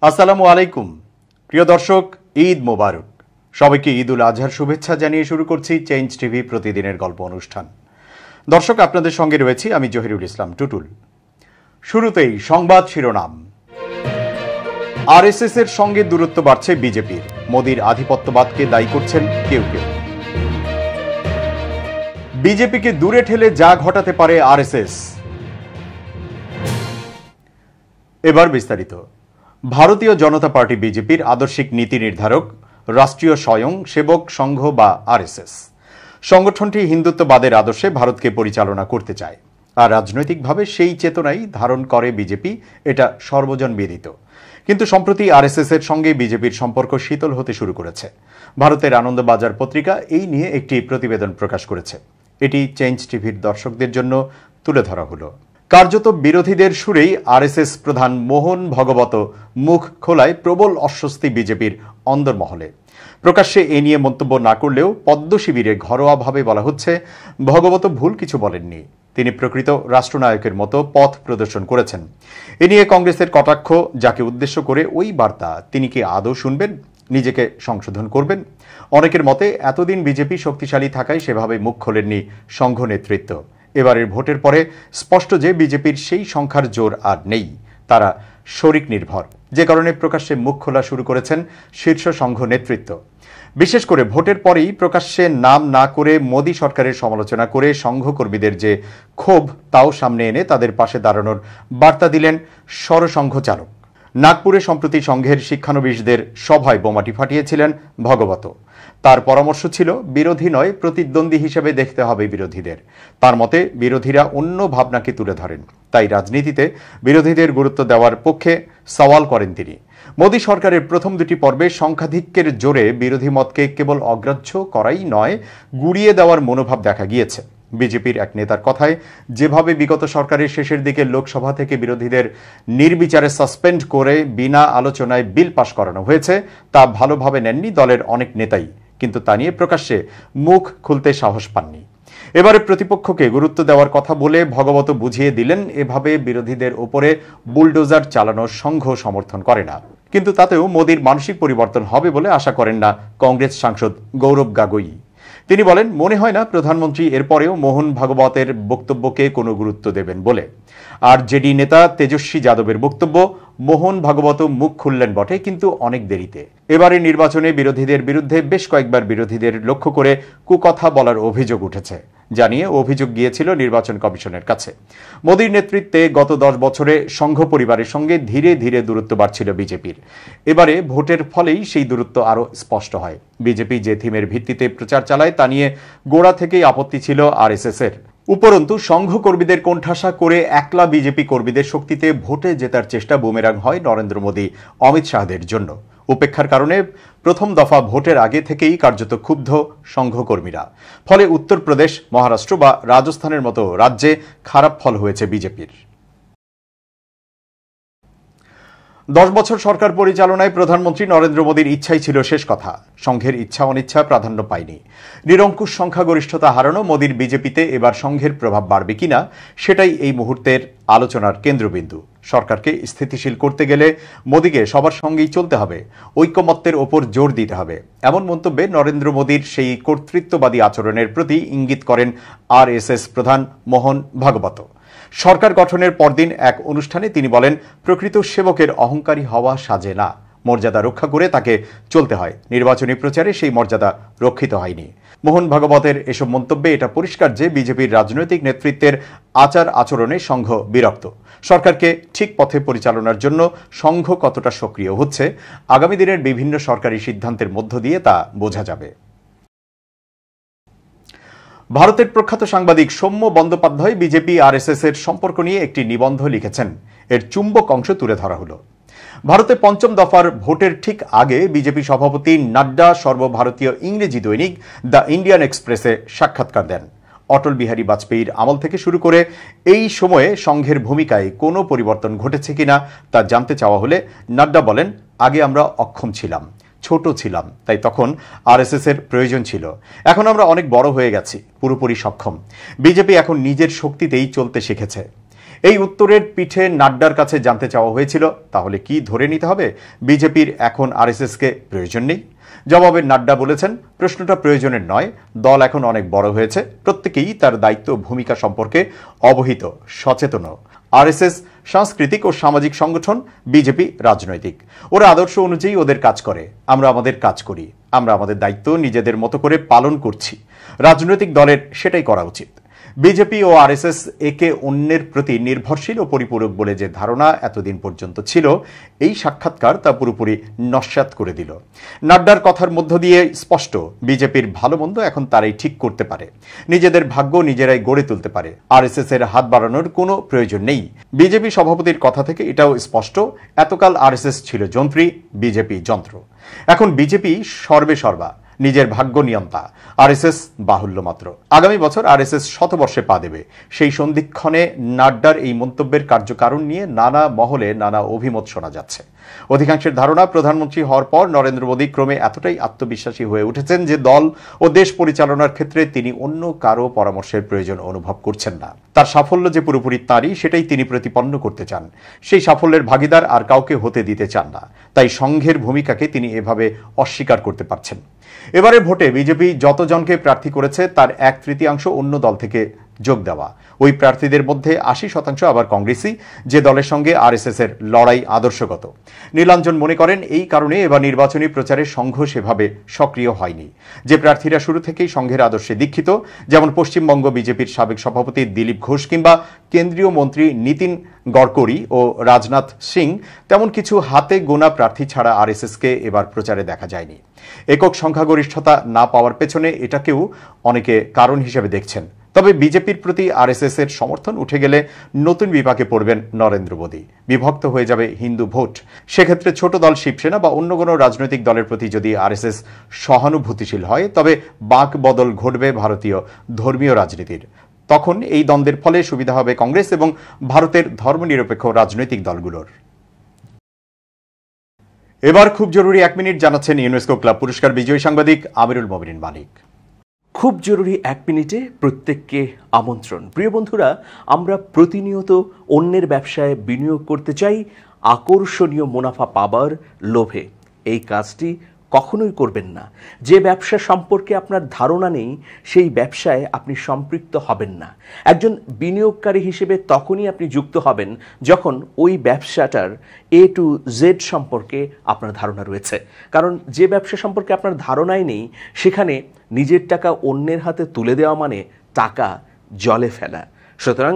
আসসালামু আলাইকুম প্রিয় দর্শক, ঈদ মোবারক। সবাইকে ঈদ উল আজহার শুভেচ্ছা জানিয়ে শুরু করছি চেঞ্জ টিভি প্রতিদিনের গল্প অনুষ্ঠান। দর্শক, আপনাদের সঙ্গে রয়েছি আমি জহিরুল ইসলাম টুটুল। শুরুতেই সংবাদ শিরোনাম। আরএসএস এর সঙ্গে দূরত্ব বাড়ছে বিজেপির, মোদির আধিপত্যবাদকে দায়ী করছেন কেউ কেউ। বিজেপিকে দূরে ঠেলে যা ঘটাতে পারে আরএসএস। এবার বিস্তারিত। ভারতীয় জনতা পার্টি বিজেপির আদর্শিক নীতি নির্ধারক রাষ্ট্রীয় স্বয়ং সেবক সংঘ বা আরএসএস। সংগঠনটি হিন্দুত্ববাদের আদর্শে ভারতকে পরিচালনা করতে চায়, আর রাজনৈতিকভাবে সেই চেতনাই ধারণ করে বিজেপি, এটা সর্বজন বিদিত। কিন্তু সম্প্রতি আরএসএস এর সঙ্গে বিজেপির সম্পর্ক শীতল হতে শুরু করেছে। ভারতের আনন্দবাজার পত্রিকা এই নিয়ে একটি প্রতিবেদন প্রকাশ করেছে। এটি চেঞ্জ টিভির দর্শকদের জন্য তুলে ধরা হলো। কার্যত বিরোধীদের সুরেই আরএসএস প্রধান মোহন ভগবত মুখ খোলায় প্রবল অস্বস্তি বিজেপির অন্দরমহলে। প্রকাশ্যে এ নিয়ে মন্তব্য না করলেও পদ্ম শিবিরে ঘরোয়াভাবে বলা হচ্ছে, ভগবত ভুল কিছু বলেননি, তিনি প্রকৃত রাষ্ট্রনায়কের মতো পথ প্রদর্শন করেছেন। এ নিয়ে কংগ্রেসের কটাক্ষ, যাকে উদ্দেশ্য করে ওই বার্তা, তিনি কি আদৌ শুনবেন, নিজেকে সংশোধন করবেন? অনেকের মতে এতদিন বিজেপি শক্তিশালী থাকায় সেভাবে মুখ খোলেননি সংঘ নেতৃত্ব। এবারের ভোটের পরে স্পষ্ট যে বিজেপির সেই সংখ্যার জোর আর নেই, তারা শরিক নির্ভর, যে কারণে প্রকাশ্যে মুখ খোলা শুরু করেছেন শীর্ষ সংঘ নেতৃত্ব। বিশেষ করে ভোটের পরেই প্রকাশ্যে নাম না করে মোদী সরকারের সমালোচনা করে সংঘ কর্মীদের যে ক্ষোভ, তাও সামনে এনে তাদের পাশে দাঁড়ানোর বার্তা দিলেন সরসংঘ চালক। নাগপুরে সম্প্রতি সংঘের শিক্ষানবিশদের সভায় বোমাটি ফাটিয়েছিলেন ভগবত। তার পরামর্শ ছিল, বিরোধী নয়, প্রতিদ্বন্দ্বী হিসেবে দেখতে হবে বিরোধীদের। তার মতে বিরোধীরা অন্য ভাবনাকে তুলে ধরেন, তাই রাজনীতিতে বিরোধীদের গুরুত্ব দেওয়ার পক্ষে সওয়াল করেন তিনি। মোদী সরকারের প্রথম দুটি পর্বে সংখ্যাধিক্যের জোরে বিরোধী মতকে কেবল অগ্রাহ্য করাই নয়, গুড়িয়ে দেওয়ার মনোভাব দেখা গিয়েছে। বিজেপির এক নেতার কথায়, যেভাবে বিগত সরকারের শেষের দিকে লোকসভা থেকে বিরোধীদের নির্বিচারে সাসপেন্ড করে বিনা আলোচনায় বিল পাশ করানো হয়েছে, তা ভালোভাবে নেননি দলের অনেক নেতাই, কিন্তু তা নিয়ে প্রকাশ্যে মুখ খুলতে সাহস পাননি। এবারে প্রতিপক্ষকে গুরুত্ব দেওয়ার কথা বলে ভগবত বুঝিয়ে দিলেন, এভাবে বিরোধীদের ওপরে বুলডোজার চালানোর সংঘ সমর্থন করে না। কিন্তু তাতেও মোদীর মানসিক পরিবর্তন হবে বলে আশা করেন না কংগ্রেস সাংসদ গৌরব গাগোই। তিনি বলেন, মনে হয় না প্রধানমন্ত্রী এরপরেও মোহন ভাগবতের বক্তব্যকে কোনো গুরুত্ব দেবেন বলে। আর জেডি নেতা তেজস্বী যাদবের বক্তব্য, মোহন ভাগবত মুখ খুললেন বটে, কিন্তু অনেক দেরিতে। এবারে নির্বাচনে বিরোধীদের বিরুদ্ধে বেশ কয়েকবার বিরোধীদের লক্ষ্য করে কুকথা বলার অভিযোগ উঠেছে, জানিয়ে অভিযোগ গিয়েছিল নির্বাচন কমিশনের কাছে। মোদীর নেতৃত্বে গত 10 বছরে সংঘ পরিবারের সঙ্গে ধীরে ধীরে দূরত্ব বাড়ছিল বিজেপির। এবারে ভোটের ফলেই সেই দূরত্ব আরও স্পষ্ট হয়। বিজেপি যে থিমের ভিত্তিতে প্রচার চালায়, তা নিয়ে গোড়া থেকেই আপত্তি ছিল আরএসএস এর। উপরন্তু সংঘ কর্মীদের কোণঠাসা করে একলা বিজেপি কর্মীদের শক্তিতে ভোটে জেতার চেষ্টা বুমেরাং হয় নরেন্দ্র মোদী, অমিত শাহদের জন্য। উপেক্ষার কারণে প্রথম দফা ভোটের আগে থেকেই কার্যত ক্ষুব্ধ সংঘ কর্মীরা। ফলে উত্তরপ্রদেশ, মহারাষ্ট্র বা রাজস্থানের মতো রাজ্যে খারাপ ফল হয়েছে বিজেপির। 10 বছর সরকার পরিচালনায় প্রধানমন্ত্রী নরেন্দ্র মোদীর ইচ্ছাই ছিল শেষ কথা। সংঘের ইচ্ছা অনিচ্ছা প্রাধান্য পায়নি। নিরঙ্কুশ সংখ্যাগরিষ্ঠতা হারানো মোদীর বিজেপিতে এবার সংঘের প্রভাব বাড়বে কিনা, সেটাই এই মুহূর্তের আলোচনার কেন্দ্রবিন্দু। সরকারকে স্থিতিশীল করতে গেলে মোদীকে সবার সঙ্গেই চলতে হবে, ঐকমত্যের ওপর জোর দিতে হবে। এমন মন্তব্যে নরেন্দ্র মোদীর সেই কর্তৃত্ববাদী আচরণের প্রতি ইঙ্গিত করেন আরএসএস প্রধান মোহন ভাগবত। সরকার গঠনের পরদিন এক অনুষ্ঠানে তিনি বলেন, প্রকৃত সেবকের অহংকারী হওয়া সাজে না, মর্যাদা রক্ষা করে তাকে চলতে হয়। নির্বাচনী প্রচারে সেই মর্যাদা রক্ষিত হয়নি। মোহন ভাগবতের এসব মন্তব্যে এটা পরিষ্কার যে বিজেপির রাজনৈতিক নেতৃত্বের আচার আচরণে সংঘ বিরক্ত। সরকারকে ঠিক পথে পরিচালনার জন্য সংঘ কতটা সক্রিয় হচ্ছে, আগামী দিনের বিভিন্ন সরকারি সিদ্ধান্তের মধ্য দিয়ে তা বোঝা যাবে। ভারতের প্রখ্যাত সাংবাদিক সৌম্য বন্দ্যোপাধ্যায় বিজেপি আরএসএস এর সম্পর্ক নিয়ে একটি নিবন্ধ লিখেছেন। এর চুম্বক অংশ তুলে ধরা হলো। ভারতে পঞ্চম দফার ভোটের ঠিক আগে বিজেপি সভাপতি নাড্ডা সর্বভারতীয় ইংরেজি দৈনিক দ্য ইন্ডিয়ান এক্সপ্রেসে সাক্ষাৎকার দেন। অটল বিহারী বাজপেয়ীর আমল থেকে শুরু করে এই সময়ে সংঘের ভূমিকায় কোনো পরিবর্তন ঘটেছে কিনা তা জানতে চাওয়া হলে নাড্ডা বলেন, আগে আমরা অক্ষম ছিলাম, ছোট ছিলাম, তাই তখন আরএসএস এর প্রয়োজন ছিল। এখন আমরা অনেক বড় হয়ে গেছি, পুরোপুরি সক্ষম। বিজেপি এখন নিজের শক্তিতেই চলতে শিখেছে। এই উত্তরের পিঠে নাড্ডার কাছে জানতে চাওয়া হয়েছিল, তাহলে কি ধরে নিতে হবে বিজেপির এখন আরএসএসকে প্রয়োজন নেই? জবাবে নাড্ডা বলেছেন, প্রশ্নটা প্রয়োজনের নয়, দল এখন অনেক বড় হয়েছে, প্রত্যেকেই তার দায়িত্ব ভূমিকা সম্পর্কে অবহিত, সচেতন। আরএসএস সাংস্কৃতিক ও সামাজিক সংগঠন, বিজেপি রাজনৈতিক। ওরা আদর্শ অনুযায়ী ওদের কাজ করে, আমরা আমাদের কাজ করি। আমরা আমাদের দায়িত্ব নিজেদের মতো করে পালন করছি। রাজনৈতিক দলের সেটাই করা উচিত। বিজেপি ও আরএসএস একে অন্যের প্রতি নির্ভরশীল ও পরিপূরক বলে যে ধারণা এতদিন পর্যন্ত ছিল, এই সাক্ষাৎকার তা পুরোপুরি নস্যাৎ করে দিল। নাড্ডার কথার মধ্য দিয়ে স্পষ্ট, বিজেপির ভালো মন্দ এখন তারাই ঠিক করতে পারে, নিজেদের ভাগ্য নিজেরাই গড়ে তুলতে পারে। আরএসএস এর হাত বাড়ানোর কোনো প্রয়োজন নেই। বিজেপি সভাপতির কথা থেকে এটাও স্পষ্ট, এতকাল আরএসএস ছিল যন্ত্রী, বিজেপি যন্ত্র। এখন বিজেপি সর্বে সর্বা, নিজের ভাগ্য নিয়ন্তা, আরএসএস বাহুল্য মাত্র। আগামী বছর আরএসএস শতবর্ষে পা দেবে। সেই সন্ধিক্ষণে নাড্ডার এই মন্তব্যের কার্যকারণ নিয়ে নানা মহলে নানা অভিমত শোনা যাচ্ছে। অধিকাংশের ধারণা, প্রধানমন্ত্রী হওয়ার পর নরেন্দ্র মোদী ক্রমে এতটাই আত্মবিশ্বাসী হয়ে উঠেছেন যে দল ও দেশ পরিচালনার ক্ষেত্রে তিনি অন্য কারো পরামর্শের প্রয়োজন অনুভব করছেন না। তার সাফল্য যে পুরোপুরি তাঁরই, সেটাই তিনি প্রতিপন্ন করতে চান। সেই সাফল্যের ভাগিদার আর কাউকে হতে দিতে চান না। তাই সংঘের ভূমিকাকে তিনি এভাবে অস্বীকার করতে পারছেন। এবারে ভোটে বিজেপি যতজনকে প্রার্থী করেছে তার 1/3 অন্য দল থেকে যোগ দেওয়া। ওই প্রার্থীদের মধ্যে 80% আবার কংগ্রেসই, যে দলের সঙ্গে আরএসএস এর লড়াই আদর্শগত। নীলাঞ্জন মনে করেন, এই কারণে এবার নির্বাচনী প্রচারে সংঘ সেভাবে সক্রিয় হয়নি। যে প্রার্থীরা শুরু থেকেই সংঘের আদর্শে দীক্ষিত, যেমন পশ্চিমবঙ্গ বিজেপির সাবেক সভাপতি দিলীপ ঘোষ কিংবা কেন্দ্রীয় মন্ত্রী নীতিন গডকরি ও রাজনাথ সিং, তেমন কিছু হাতে গোনা প্রার্থী ছাড়া আরএসএসকে এবার প্রচারে দেখা যায়নি। একক সংখ্যাগরিষ্ঠতা না পাওয়ার পেছনে এটাকেও অনেকে কারণ হিসেবে দেখছেন। তবে বিজেপির প্রতি আরএসএস এর সমর্থন উঠে গেলে নতুন বিপাকে পড়বেন নরেন্দ্র মোদী। বিভক্ত হয়ে যাবে হিন্দু ভোট। সেক্ষেত্রে ছোট দল শিবসেনা বা অন্য কোনো রাজনৈতিক দলের প্রতি যদি আরএসএস সহানুভূতিশীল হয়, তবে বাঁক বদল ঘটবে ভারতীয় ধর্মীয় রাজনীতির। তখন এই দ্বন্দ্বের ফলে সুবিধা হবে কংগ্রেস এবং ভারতের ধর্মনিরপেক্ষ রাজনৈতিক দলগুলোর। এবার খুব জরুরি 1 মিনিট জানাচ্ছেন ইউনেস্কো ক্লাব পুরস্কার বিজয়ী সাংবাদিক আমিরুল মোমিনিন মানিক। খুব জরুরি 1 মিনিটে প্রত্যেককে আমন্ত্রণ। প্রিয় বন্ধুরা, আমরা প্রতিনিয়ত অন্যের ব্যবসায় বিনিয়োগ করতে চাই আকর্ষণীয় মুনাফা পাবার লোভে। এই কাজটি কখনোই করবেন না। যে ব্যবসা সম্পর্কে আপনার ধারণা নেই, সেই ব্যবসায় আপনি সম্পৃক্ত হবেন না। একজন বিনিয়োগকারী হিসেবে তখনই আপনি যুক্ত হবেন যখন ওই ব্যবসাটার A to Z সম্পর্কে আপনার ধারণা রয়েছে। কারণ যে ব্যবসা সম্পর্কে আপনার ধারণাই নেই, সেখানে নিজের টাকা অন্যের হাতে তুলে দেওয়া মানে টাকা জলে ফেলা। সুতরাং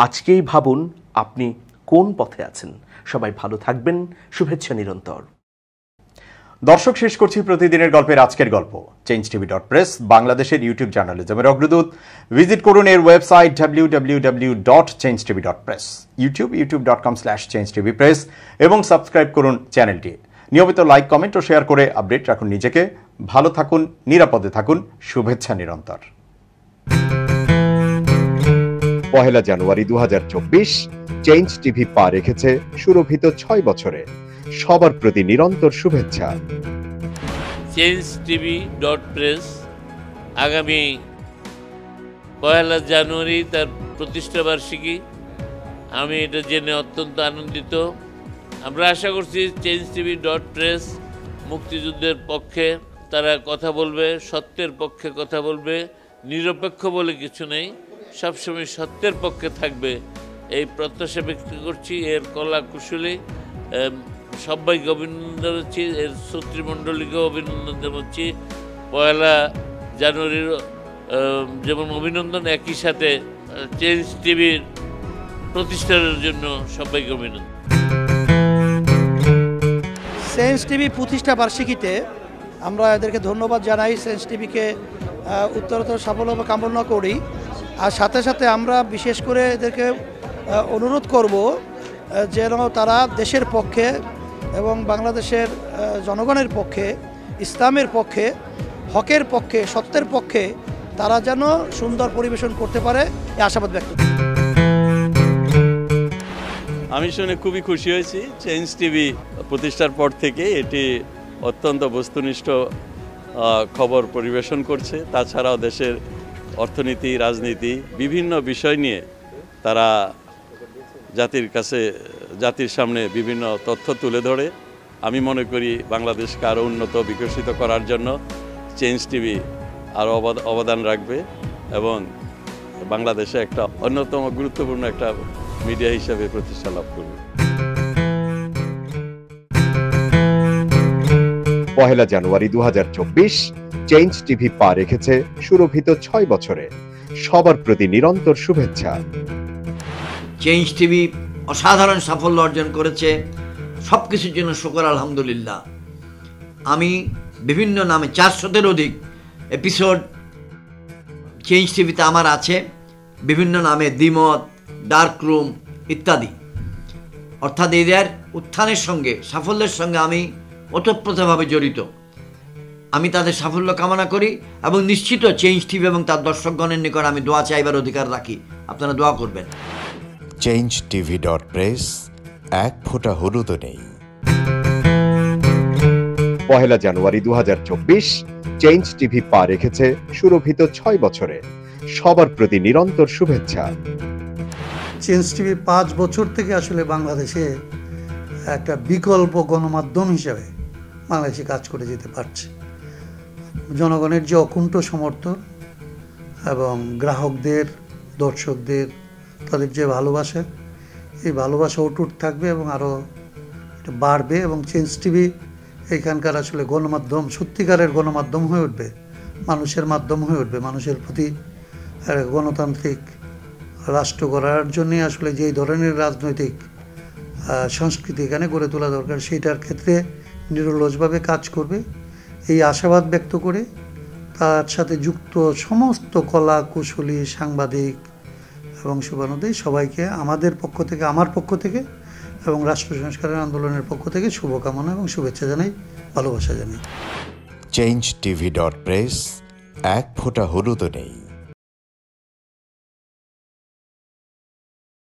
আজকেই ভাবুন আপনি কোন পথে আছেন। সবাই ভালো থাকবেন। শুভেচ্ছা নিরন্তর। দর্শক, শেষ করছি প্রতিদিনের গল্পের আজকের গল্প। changetv.press বাংলাদেশের ইউটিউব জার্নালিজমের অগ্রদূত। ভিজিট করুন এর ওয়েবসাইট www.changetv.press, ইউটিউব youtube.com/changetvpress এবং সাবস্ক্রাইব করুন চ্যানেলটি। নিয়মিত লাইক, কমেন্ট ও শেয়ার করে আপডেট রাখুন নিজেকে। ভালো থাকুন, নিরাপদে থাকুন। শুভেচ্ছা নিরন্তর। 1 জানুয়ারি 2024 চেঞ্জ টিভি পা রেখেছে সুরভিত 6 বছরে। সবার প্রতি নিরন্তর শুভেচ্ছা। changetv.press আগামী 1 জানুয়ারি তার প্রতিষ্ঠা বার্ষিকী। আমি এটা জেনে অত্যন্ত আনন্দিত। আমরা আশা করছি changetv.press মুক্তিযুদ্ধের পক্ষে তারা কথা বলবে, সত্যের পক্ষে কথা বলবে। নিরপেক্ষ বলে কিছু নেই, সবসময় সত্যের পক্ষে থাকবে, এই প্রত্যাশা ব্যক্ত করছি। এর কলা কুশলী সবাইকে অভিনন্দন জানাচ্ছি, এর শ্রোতৃমণ্ডলীকেও অভিনন্দন জানাচ্ছি। 1 জানুয়ারির যেমন অভিনন্দন, একই সাথে চেঞ্জ টিভির প্রতিষ্ঠানের জন্য সবাইকে অভিনন্দন। চেঞ্জ টিভি প্রতিষ্ঠা বার্ষিকীতে আমরা এদেরকে ধন্যবাদ জানাই। চেঞ্জ টিভিকে উত্তরোত্তর সাফল্য কামনা করি। আর সাথে সাথে আমরা বিশেষ করে এদেরকে অনুরোধ করব যেন তারা দেশের পক্ষে এবং বাংলাদেশের জনগণের পক্ষে, ইসলামের পক্ষে, হকের পক্ষে, সত্যের পক্ষে তারা যেন সুন্দর পরিবেশন করতে পারে, এই আশাবাদ ব্যক্ত করি। আমি শুনে খুবই খুশি হয়েছি। চেঞ্জ টিভি প্রতিষ্ঠার পর থেকে এটি অত্যন্ত বস্তুনিষ্ঠ খবর পরিবেশন করছে। তাছাড়াও দেশের অর্থনীতি, রাজনীতি, বিভিন্ন বিষয় নিয়ে তারা জাতির সামনে বিভিন্ন তথ্য তুলে ধরে। আমি মনে করি বাংলাদেশকে আরও উন্নত বিকশিত করার জন্য চেঞ্জ টিভি আরও অবদান রাখবে এবং বাংলাদেশে একটা অন্যতম গুরুত্বপূর্ণ একটা মিডিয়া হিসেবে প্রতিষ্ঠা লাভ করবে। পহেলা জানুয়ারি 2024 চেঞ্জ টিভি পা রেখেছে সুরভিত 6 বছরে। সবার প্রতি নিরন্তর শুভেচ্ছা। চেঞ্জ টিভি অসাধারণ সাফল্য অর্জন করেছে, সব কিছুর জন্য শুকর আলহামদুলিল্লাহ। আমি বিভিন্ন নামে 400-এর অধিক এপিসোড চেঞ্জ টিভিতে আমার আছে, বিভিন্ন নামে দ্বিমত, ডার্ক রুম ইত্যাদি। অর্থাৎ এদের উত্থানের সঙ্গে সাফল্যের সঙ্গে আমি ওতপ্রোতভাবে জড়িত। আমি তাদের সাফল্য কামনা করি এবং নিশ্চিত চেঞ্জ টিভি এবং তার দর্শকগণের নিকট আমি দোয়া চাইবার অধিকার রাখি। আপনারা দোয়া করবেন। changetv.press এক ফোঁটা হলুদও নেই। পহেলা জানুয়ারি 2024 চেঞ্জ টিভি পা রেখেছে সুরভিত 6 বছরে। সবার প্রতি নিরন্তর শুভেচ্ছা। চেঞ্জ টিভি 5 বছর থেকে আসলে বাংলাদেশে একটা বিকল্প গণমাধ্যম হিসেবে বাংলাদেশে কাজ করে যেতে পারছে। জনগণের যে অকুণ্ঠ সমর্থন এবং গ্রাহকদের, দর্শকদের তাদের যে ভালোবাসা, এই ভালোবাসা অটুট থাকবে এবং আরও এটা বাড়বে এবং চেঞ্জ টিভি এখানকার আসলে গণমাধ্যম, সত্যিকারের গণমাধ্যম হয়ে উঠবে, মানুষের মাধ্যম হয়ে উঠবে। মানুষের প্রতি গণতান্ত্রিক রাষ্ট্র গড়ার জন্যে আসলে যেই ধরনের রাজনৈতিক সংস্কৃতি এখানে গড়ে তোলা দরকার, সেইটার ক্ষেত্রে নিরলসভাবে কাজ করবে এই আশাবাদ ব্যক্ত করে তার সাথে যুক্ত সমস্ত কলা কুশলী, সাংবাদিক এবং শুভানুদ্দেশ সবাইকে আমাদের পক্ষ থেকে, আমার পক্ষ থেকে এবং রাষ্ট্র সংস্কারের আন্দোলনের পক্ষ থেকে শুভকামনা এবং শুভেচ্ছা জানাই, ভালোবাসা জানাই। changetv.press এক ফোঁটা হলুদও নেই।